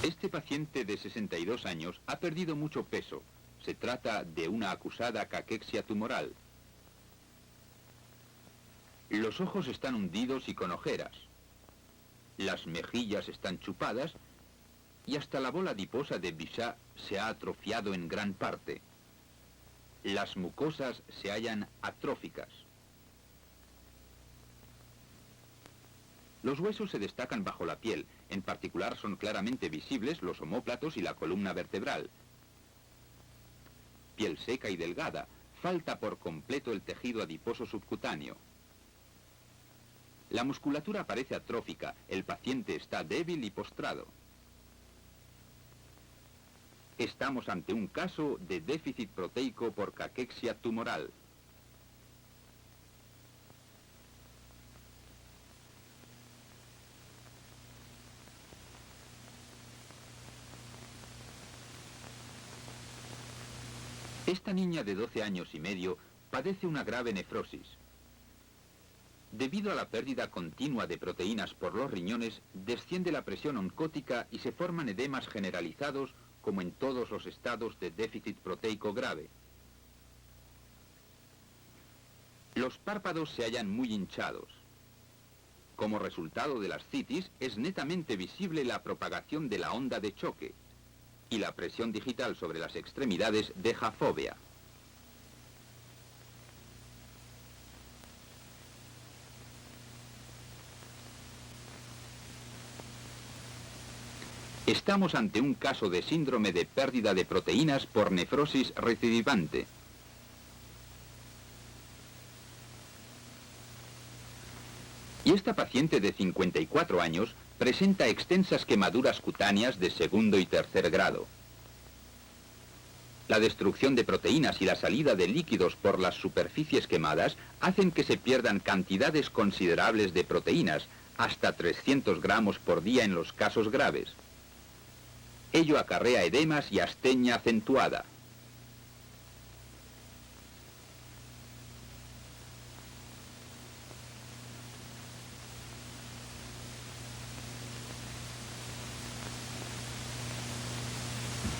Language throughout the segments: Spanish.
Este paciente de 62 años ha perdido mucho peso. Se trata de una acusada caquexia tumoral. Los ojos están hundidos y con ojeras. Las mejillas están chupadas y hasta la bola adiposa de Bichat se ha atrofiado en gran parte. Las mucosas se hallan atróficas. Los huesos se destacan bajo la piel, en particular son claramente visibles los omóplatos y la columna vertebral. Piel seca y delgada, falta por completo el tejido adiposo subcutáneo. La musculatura parece atrófica, el paciente está débil y postrado. Estamos ante un caso de déficit proteico por caquexia tumoral. Esta niña de 12 años y medio padece una grave nefrosis. Debido a la pérdida continua de proteínas por los riñones, desciende la presión oncótica y se forman edemas generalizados como en todos los estados de déficit proteico grave. Los párpados se hallan muy hinchados. Como resultado de la ascitis, es netamente visible la propagación de la onda de choque, y la presión digital sobre las extremidades deja fovea. Estamos ante un caso de síndrome de pérdida de proteínas por nefrosis recidivante. Y esta paciente de 54 años presenta extensas quemaduras cutáneas de segundo y tercer grado. La destrucción de proteínas y la salida de líquidos por las superficies quemadas hacen que se pierdan cantidades considerables de proteínas, hasta 300 gramos por día en los casos graves. Ello acarrea edemas y astenia acentuada.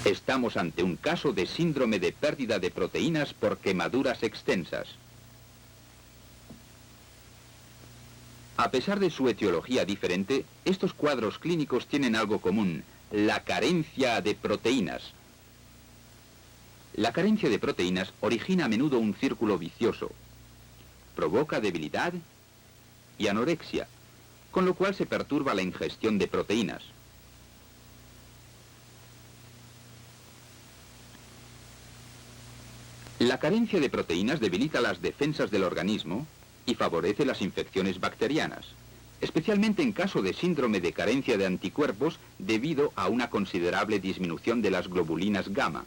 Estamos ante un caso de síndrome de pérdida de proteínas por quemaduras extensas. A pesar de su etiología diferente, estos cuadros clínicos tienen algo común: la carencia de proteínas. La carencia de proteínas origina a menudo un círculo vicioso. Provoca debilidad y anorexia, con lo cual se perturba la ingestión de proteínas. La carencia de proteínas debilita las defensas del organismo y favorece las infecciones bacterianas, especialmente en caso de síndrome de carencia de anticuerpos debido a una considerable disminución de las globulinas gamma.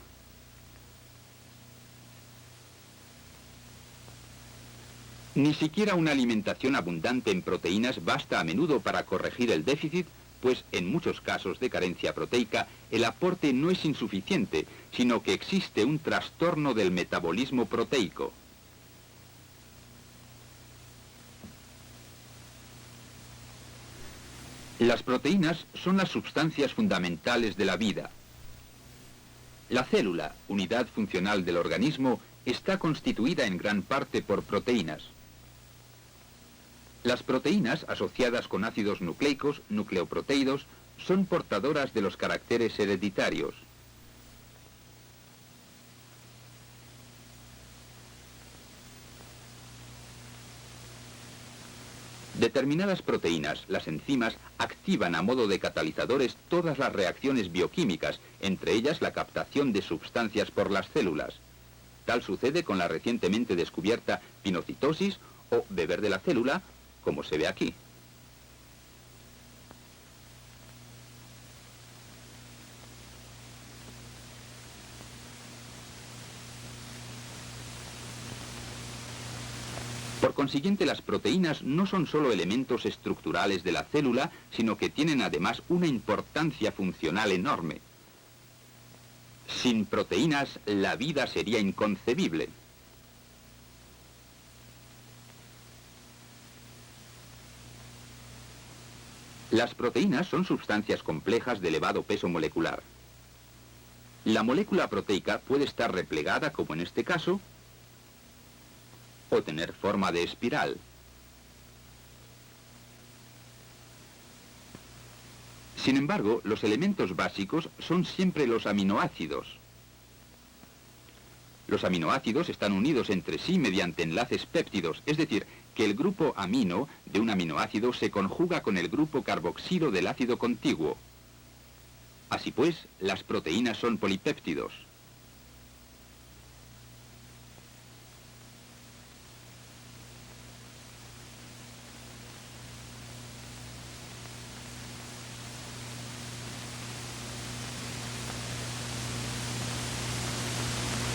Ni siquiera una alimentación abundante en proteínas basta a menudo para corregir el déficit, pues en muchos casos de carencia proteica el aporte no es insuficiente, sino que existe un trastorno del metabolismo proteico. Las proteínas son las sustancias fundamentales de la vida. La célula, unidad funcional del organismo, está constituida en gran parte por proteínas. Las proteínas, asociadas con ácidos nucleicos, nucleoproteídos, son portadoras de los caracteres hereditarios. Determinadas proteínas, las enzimas, activan a modo de catalizadores todas las reacciones bioquímicas, entre ellas la captación de sustancias por las células. Tal sucede con la recientemente descubierta pinocitosis o beber de la célula, como se ve aquí. Por consiguiente, las proteínas no son solo elementos estructurales de la célula, sino que tienen además una importancia funcional enorme. Sin proteínas, la vida sería inconcebible. Las proteínas son sustancias complejas de elevado peso molecular. La molécula proteica puede estar replegada, como en este caso, o tener forma de espiral. Sin embargo, los elementos básicos son siempre los aminoácidos. Los aminoácidos están unidos entre sí mediante enlaces péptidos, es decir, que el grupo amino de un aminoácido se conjuga con el grupo carboxilo del ácido contiguo. Así pues, las proteínas son polipéptidos.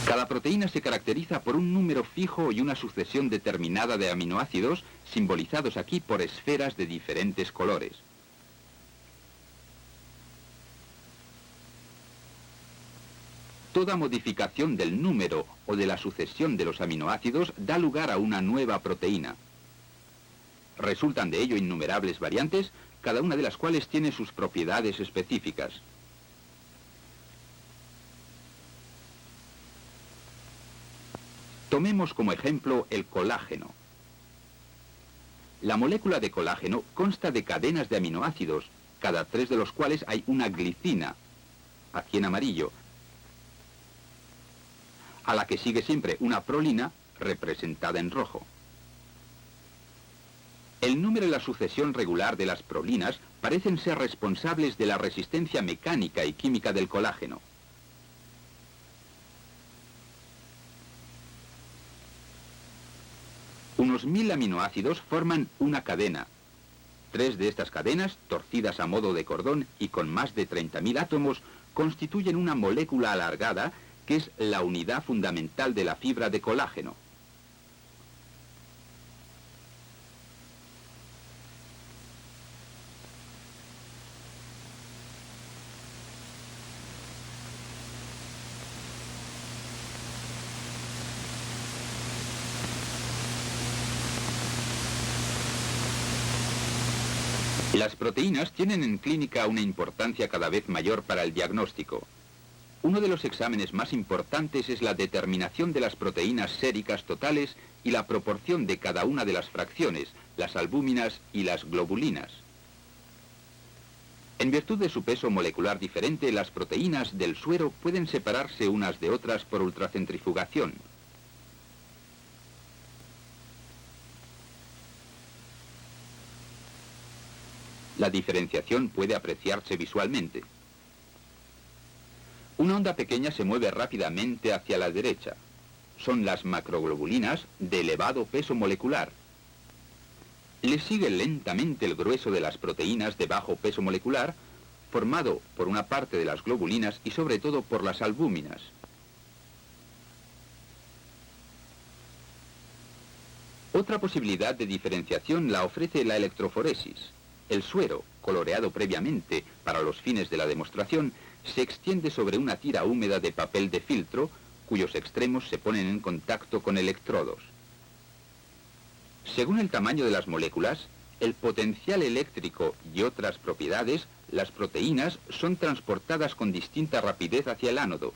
Cada proteína se caracteriza por un número fijo y una sucesión determinada de aminoácidos, simbolizados aquí por esferas de diferentes colores. Toda modificación del número o de la sucesión de los aminoácidos da lugar a una nueva proteína. Resultan de ello innumerables variantes, cada una de las cuales tiene sus propiedades específicas. Tomemos como ejemplo el colágeno. La molécula de colágeno consta de cadenas de aminoácidos, cada 3 de los cuales hay una glicina, aquí en amarillo, a la que sigue siempre una prolina, representada en rojo. El número y la sucesión regular de las prolinas parecen ser responsables de la resistencia mecánica y química del colágeno. Unos 1000 aminoácidos forman una cadena. 3 de estas cadenas, torcidas a modo de cordón y con más de 30.000 átomos, constituyen una molécula alargada que es la unidad fundamental de la fibra de colágeno. Las proteínas tienen en clínica una importancia cada vez mayor para el diagnóstico. Uno de los exámenes más importantes es la determinación de las proteínas séricas totales y la proporción de cada una de las fracciones, las albúminas y las globulinas. En virtud de su peso molecular diferente, las proteínas del suero pueden separarse unas de otras por ultracentrifugación. La diferenciación puede apreciarse visualmente. Una onda pequeña se mueve rápidamente hacia la derecha. Son las macroglobulinas de elevado peso molecular. Le sigue lentamente el grueso de las proteínas de bajo peso molecular, formado por una parte de las globulinas y sobre todo por las albúminas. Otra posibilidad de diferenciación la ofrece la electroforesis. El suero, coloreado previamente para los fines de la demostración, se extiende sobre una tira húmeda de papel de filtro, cuyos extremos se ponen en contacto con electrodos. Según el tamaño de las moléculas, el potencial eléctrico y otras propiedades, las proteínas son transportadas con distinta rapidez hacia el ánodo.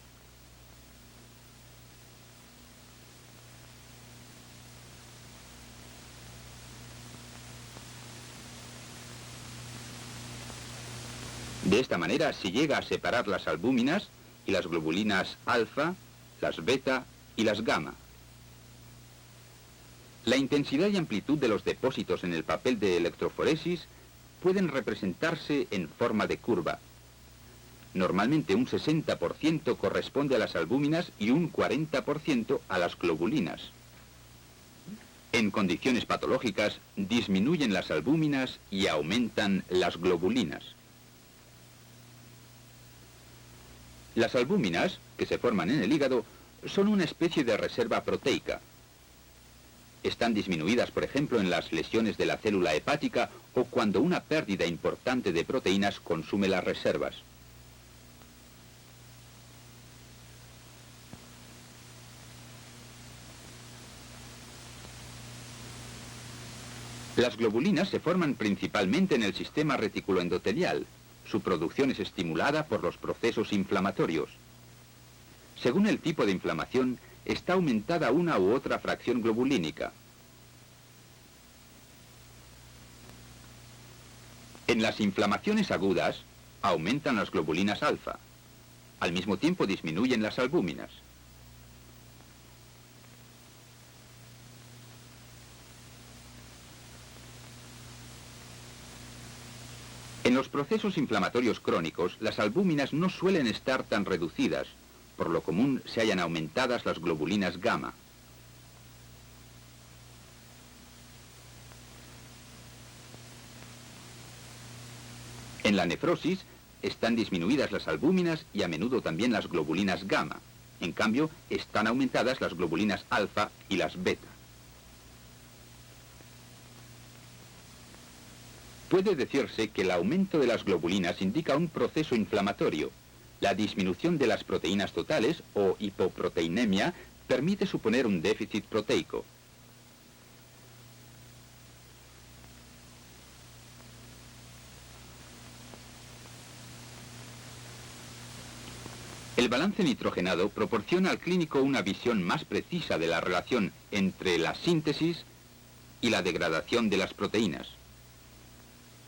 De esta manera se llega a separar las albúminas y las globulinas alfa, las beta y las gamma. La intensidad y amplitud de los depósitos en el papel de electroforesis pueden representarse en forma de curva. Normalmente un 60% corresponde a las albúminas y un 40% a las globulinas. En condiciones patológicas disminuyen las albúminas y aumentan las globulinas. Las albúminas, que se forman en el hígado, son una especie de reserva proteica. Están disminuidas, por ejemplo, en las lesiones de la célula hepática o cuando una pérdida importante de proteínas consume las reservas. Las globulinas se forman principalmente en el sistema reticuloendotelial. Su producción es estimulada por los procesos inflamatorios. Según el tipo de inflamación, está aumentada una u otra fracción globulínica. En las inflamaciones agudas, aumentan las globulinas alfa. Al mismo tiempo disminuyen las albúminas. En los procesos inflamatorios crónicos, las albúminas no suelen estar tan reducidas. Por lo común se hallan aumentadas las globulinas gamma. En la nefrosis están disminuidas las albúminas y a menudo también las globulinas gamma. En cambio, están aumentadas las globulinas alfa y las beta. Puede decirse que el aumento de las globulinas indica un proceso inflamatorio. La disminución de las proteínas totales, o hipoproteinemia, permite suponer un déficit proteico. El balance nitrogenado proporciona al clínico una visión más precisa de la relación entre la síntesis y la degradación de las proteínas.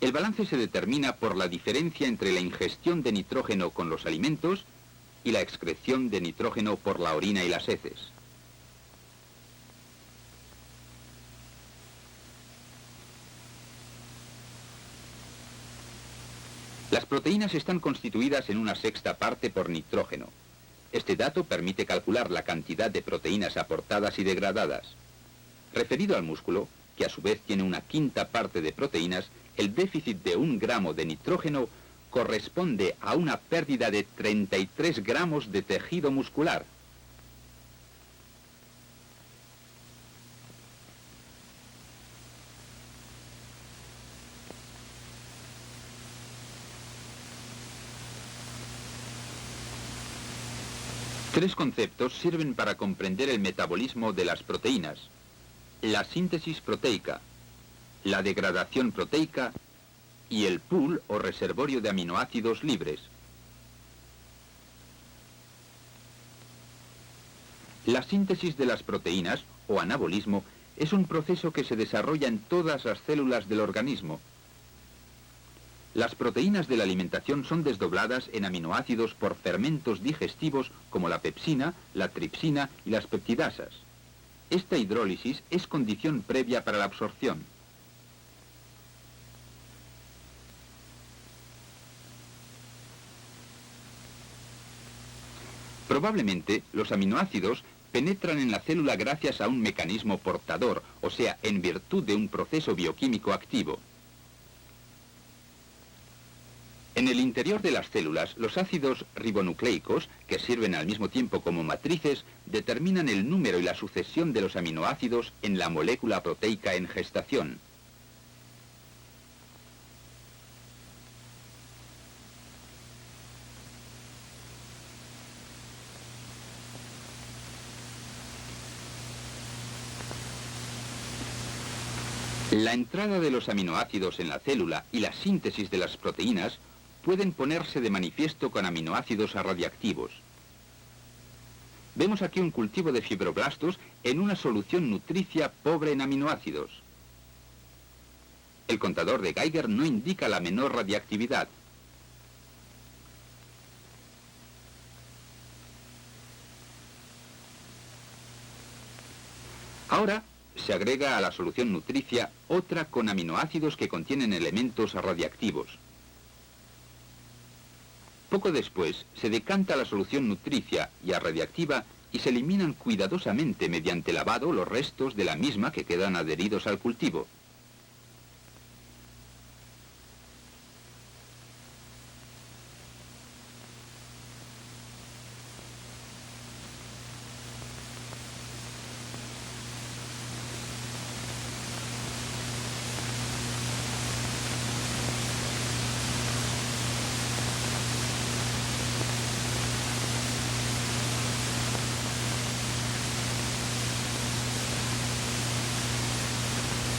El balance se determina por la diferencia entre la ingestión de nitrógeno con los alimentos y la excreción de nitrógeno por la orina y las heces. Las proteínas están constituidas en una sexta parte por nitrógeno. Este dato permite calcular la cantidad de proteínas aportadas y degradadas. Referido al músculo, que a su vez tiene una quinta parte de proteínas, el déficit de 1 gramo de nitrógeno corresponde a una pérdida de 33 gramos de tejido muscular. Tres conceptos sirven para comprender el metabolismo de las proteínas: la síntesis proteica, la degradación proteica y el pool o reservorio de aminoácidos libres. La síntesis de las proteínas, o anabolismo, es un proceso que se desarrolla en todas las células del organismo. Las proteínas de la alimentación son desdobladas en aminoácidos por fermentos digestivos como la pepsina, la tripsina y las peptidasas. Esta hidrólisis es condición previa para la absorción. Probablemente, los aminoácidos penetran en la célula gracias a un mecanismo portador, o sea, en virtud de un proceso bioquímico activo. En el interior de las células, los ácidos ribonucleicos, que sirven al mismo tiempo como matrices, determinan el número y la sucesión de los aminoácidos en la molécula proteica en gestación. La entrada de los aminoácidos en la célula y la síntesis de las proteínas pueden ponerse de manifiesto con aminoácidos radiactivos. Vemos aquí un cultivo de fibroblastos en una solución nutricia pobre en aminoácidos. El contador de Geiger no indica la menor radiactividad. Ahora se agrega a la solución nutricia otra con aminoácidos que contienen elementos radiactivos. Poco después se decanta la solución nutricia y radiactiva y se eliminan cuidadosamente mediante lavado los restos de la misma que quedan adheridos al cultivo.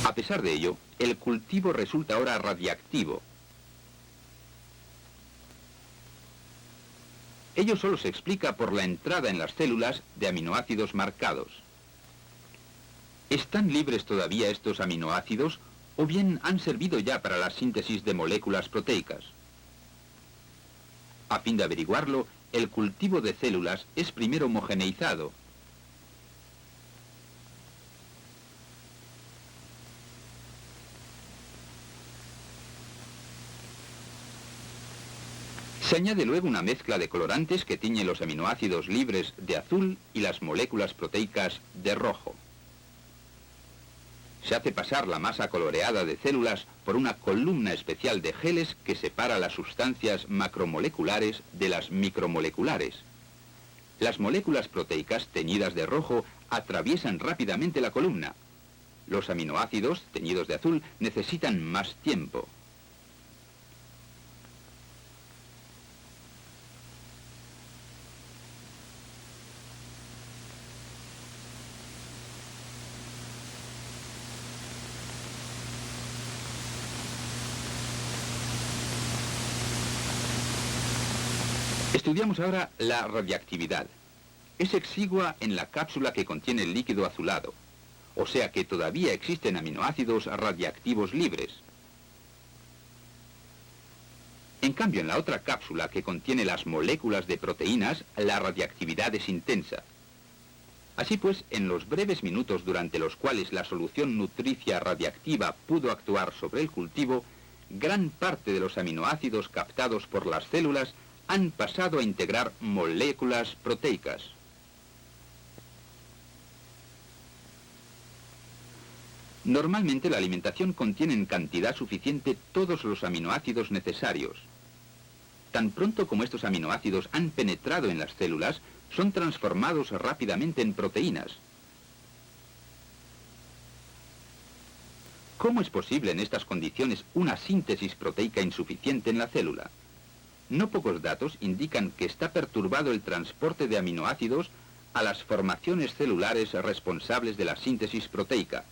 A pesar de ello, el cultivo resulta ahora radiactivo. Ello solo se explica por la entrada en las células de aminoácidos marcados. ¿Están libres todavía estos aminoácidos o bien han servido ya para la síntesis de moléculas proteicas? A fin de averiguarlo, el cultivo de células es primero homogeneizado. Se añade luego una mezcla de colorantes que tiñe los aminoácidos libres de azul y las moléculas proteicas de rojo. Se hace pasar la masa coloreada de células por una columna especial de geles que separa las sustancias macromoleculares de las micromoleculares. Las moléculas proteicas teñidas de rojo atraviesan rápidamente la columna. Los aminoácidos teñidos de azul necesitan más tiempo. Estudiamos ahora la radiactividad. Es exigua en la cápsula que contiene el líquido azulado, o sea que todavía existen aminoácidos radiactivos libres. En cambio, en la otra cápsula que contiene las moléculas de proteínas, la radiactividad es intensa. Así pues, en los breves minutos durante los cuales la solución nutricia radiactiva pudo actuar sobre el cultivo, gran parte de los aminoácidos captados por las células han pasado a integrar moléculas proteicas. Normalmente la alimentación contiene en cantidad suficiente todos los aminoácidos necesarios. Tan pronto como estos aminoácidos han penetrado en las células, son transformados rápidamente en proteínas. ¿Cómo es posible en estas condiciones una síntesis proteica insuficiente en la célula? No pocos datos indican que está perturbado el transporte de aminoácidos a las formaciones celulares responsables de la síntesis proteica.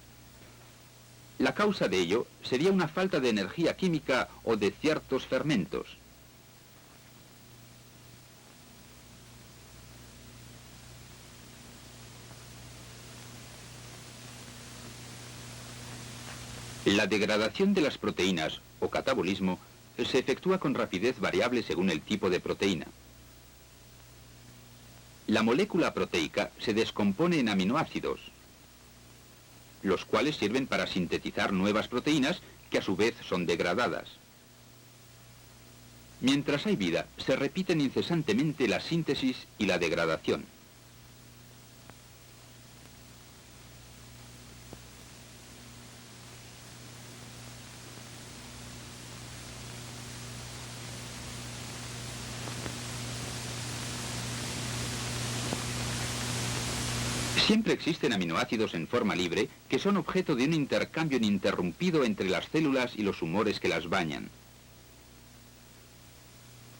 La causa de ello sería una falta de energía química o de ciertos fermentos. La degradación de las proteínas, o catabolismo, se efectúa con rapidez variable según el tipo de proteína. La molécula proteica se descompone en aminoácidos, los cuales sirven para sintetizar nuevas proteínas que a su vez son degradadas. Mientras hay vida, se repiten incesantemente la síntesis y la degradación. Siempre existen aminoácidos en forma libre que son objeto de un intercambio ininterrumpido entre las células y los humores que las bañan.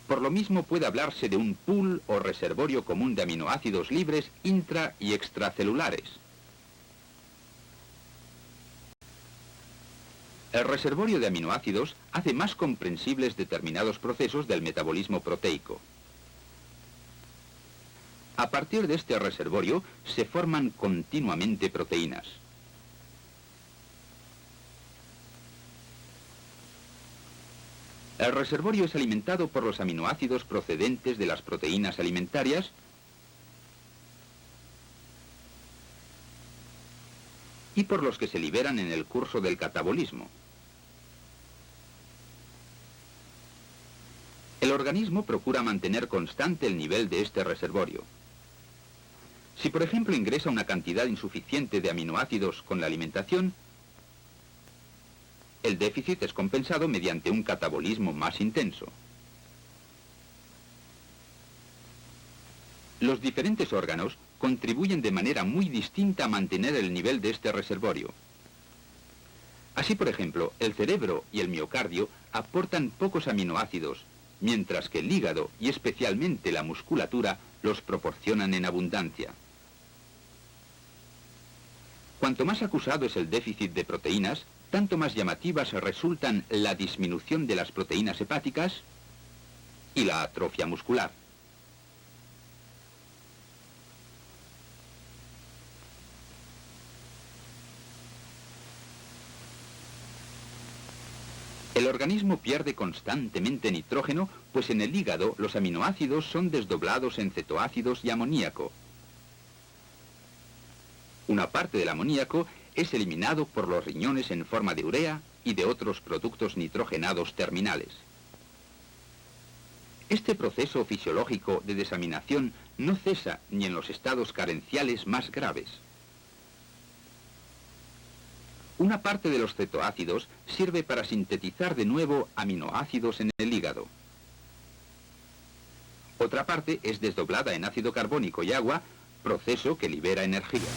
Por lo mismo puede hablarse de un pool o reservorio común de aminoácidos libres intra- y extracelulares. El reservorio de aminoácidos hace más comprensibles determinados procesos del metabolismo proteico. A partir de este reservorio se forman continuamente proteínas. El reservorio es alimentado por los aminoácidos procedentes de las proteínas alimentarias y por los que se liberan en el curso del catabolismo. El organismo procura mantener constante el nivel de este reservorio. Si por ejemplo ingresa una cantidad insuficiente de aminoácidos con la alimentación, el déficit es compensado mediante un catabolismo más intenso. Los diferentes órganos contribuyen de manera muy distinta a mantener el nivel de este reservorio. Así, por ejemplo, el cerebro y el miocardio aportan pocos aminoácidos, mientras que el hígado y especialmente la musculatura los proporcionan en abundancia. Cuanto más acusado es el déficit de proteínas, tanto más llamativas resultan la disminución de las proteínas hepáticas y la atrofia muscular. El organismo pierde constantemente nitrógeno, pues en el hígado los aminoácidos son desdoblados en cetoácidos y amoníaco. Una parte del amoníaco es eliminado por los riñones en forma de urea y de otros productos nitrogenados terminales. Este proceso fisiológico de desaminación no cesa ni en los estados carenciales más graves. Una parte de los cetoácidos sirve para sintetizar de nuevo aminoácidos en el hígado. Otra parte es desdoblada en ácido carbónico y agua, proceso que libera energía.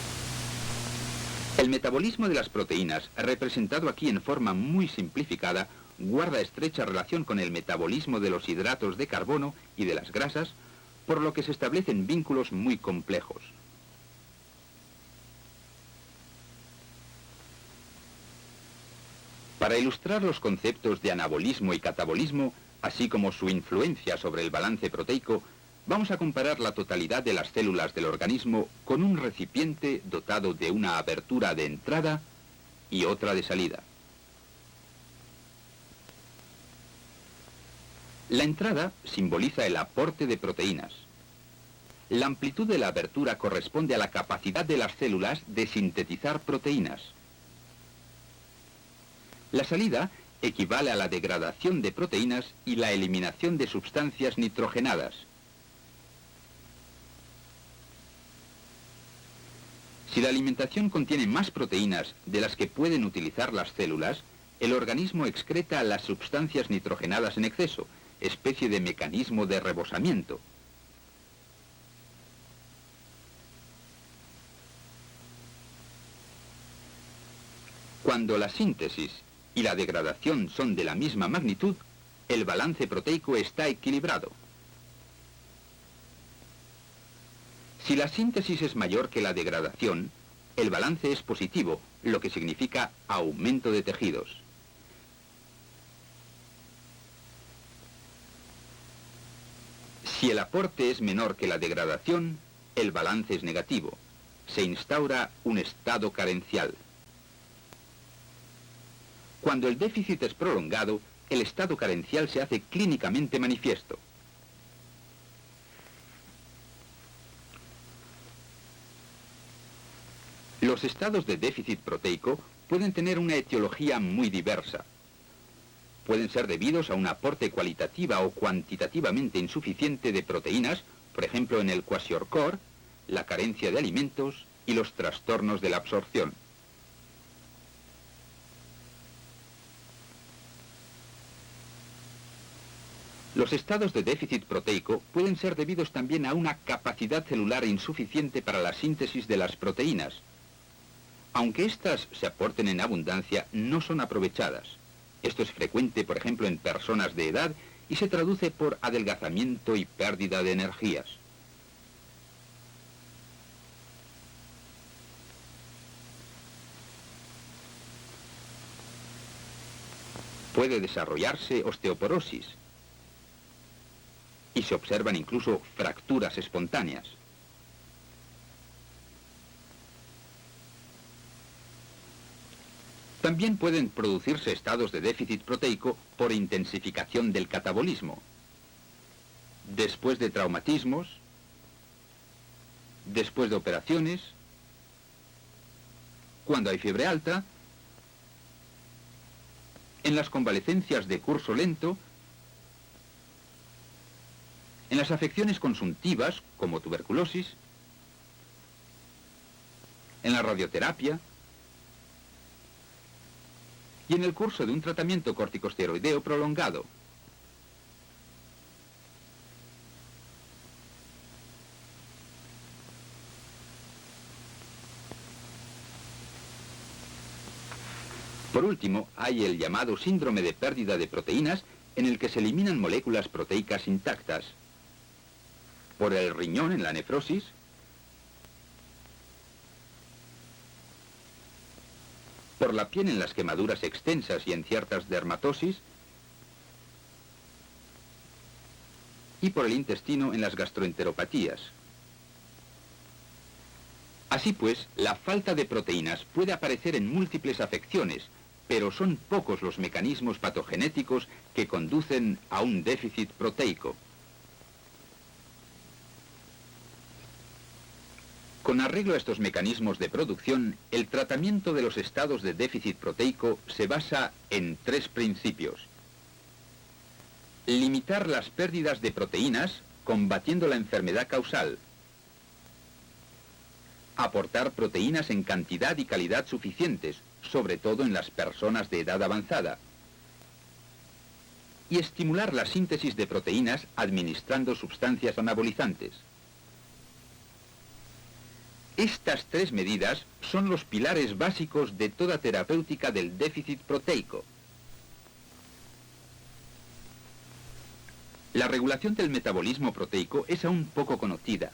El metabolismo de las proteínas, representado aquí en forma muy simplificada, guarda estrecha relación con el metabolismo de los hidratos de carbono y de las grasas, por lo que se establecen vínculos muy complejos. Para ilustrar los conceptos de anabolismo y catabolismo, así como su influencia sobre el balance proteico, vamos a comparar la totalidad de las células del organismo con un recipiente dotado de una abertura de entrada y otra de salida. La entrada simboliza el aporte de proteínas. La amplitud de la abertura corresponde a la capacidad de las células de sintetizar proteínas. La salida equivale a la degradación de proteínas y la eliminación de sustancias nitrogenadas. Si la alimentación contiene más proteínas de las que pueden utilizar las células, el organismo excreta las sustancias nitrogenadas en exceso, especie de mecanismo de rebosamiento. Cuando la síntesis y la degradación son de la misma magnitud, el balance proteico está equilibrado. Si la síntesis es mayor que la degradación, el balance es positivo, lo que significa aumento de tejidos. Si el aporte es menor que la degradación, el balance es negativo. Se instaura un estado carencial. Cuando el déficit es prolongado, el estado carencial se hace clínicamente manifiesto. Los estados de déficit proteico pueden tener una etiología muy diversa. Pueden ser debidos a un aporte cualitativa o cuantitativamente insuficiente de proteínas, por ejemplo en el kwashiorkor, la carencia de alimentos y los trastornos de la absorción. Los estados de déficit proteico pueden ser debidos también a una capacidad celular insuficiente para la síntesis de las proteínas. Aunque éstas se aporten en abundancia, no son aprovechadas. Esto es frecuente, por ejemplo, en personas de edad y se traduce por adelgazamiento y pérdida de energías. Puede desarrollarse osteoporosis y se observan incluso fracturas espontáneas. También pueden producirse estados de déficit proteico por intensificación del catabolismo. Después de traumatismos, después de operaciones, cuando hay fiebre alta, en las convalecencias de curso lento, en las afecciones consuntivas, como tuberculosis, en la radioterapia y en el curso de un tratamiento corticosteroideo prolongado. Por último, hay el llamado síndrome de pérdida de proteínas, en el que se eliminan moléculas proteicas intactas. Por el riñón en la nefrosis, . por la piel en las quemaduras extensas y en ciertas dermatosis, y por el intestino en las gastroenteropatías. Así pues, la falta de proteínas puede aparecer en múltiples afecciones, pero son pocos los mecanismos patogenéticos que conducen a un déficit proteico. Con arreglo a estos mecanismos de producción, el tratamiento de los estados de déficit proteico se basa en 3 principios. Limitar las pérdidas de proteínas, combatiendo la enfermedad causal. Aportar proteínas en cantidad y calidad suficientes, sobre todo en las personas de edad avanzada. Y estimular la síntesis de proteínas administrando sustancias anabolizantes. Estas 3 medidas son los pilares básicos de toda terapéutica del déficit proteico. La regulación del metabolismo proteico es aún poco conocida,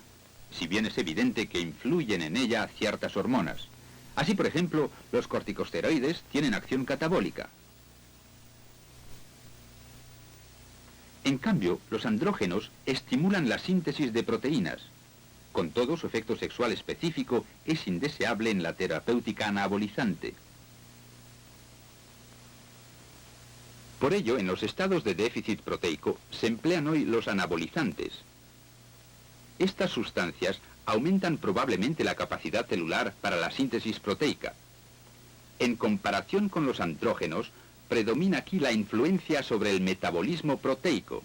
si bien es evidente que influyen en ella ciertas hormonas. Así, por ejemplo, los corticosteroides tienen acción catabólica. En cambio, los andrógenos estimulan la síntesis de proteínas. Con todo, su efecto sexual específico es indeseable en la terapéutica anabolizante. Por ello, en los estados de déficit proteico se emplean hoy los anabolizantes. Estas sustancias aumentan probablemente la capacidad celular para la síntesis proteica. En comparación con los andrógenos, predomina aquí la influencia sobre el metabolismo proteico.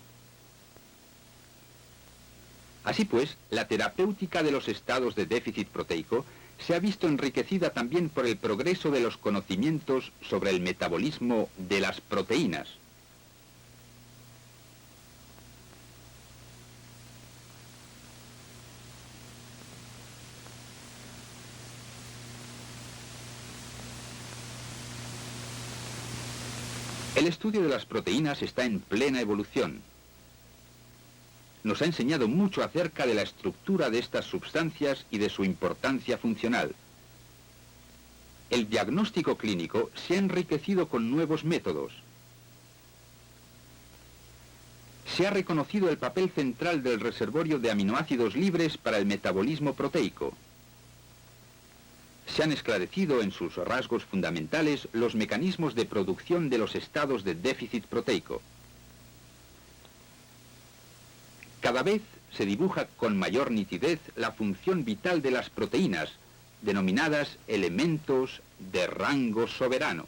Así pues, la terapéutica de los estados de déficit proteico se ha visto enriquecida también por el progreso de los conocimientos sobre el metabolismo de las proteínas. El estudio de las proteínas está en plena evolución. Nos ha enseñado mucho acerca de la estructura de estas sustancias y de su importancia funcional. El diagnóstico clínico se ha enriquecido con nuevos métodos. Se ha reconocido el papel central del reservorio de aminoácidos libres para el metabolismo proteico. Se han esclarecido en sus rasgos fundamentales los mecanismos de producción de los estados de déficit proteico. Cada vez se dibuja con mayor nitidez la función vital de las proteínas, denominadas elementos de rango soberano.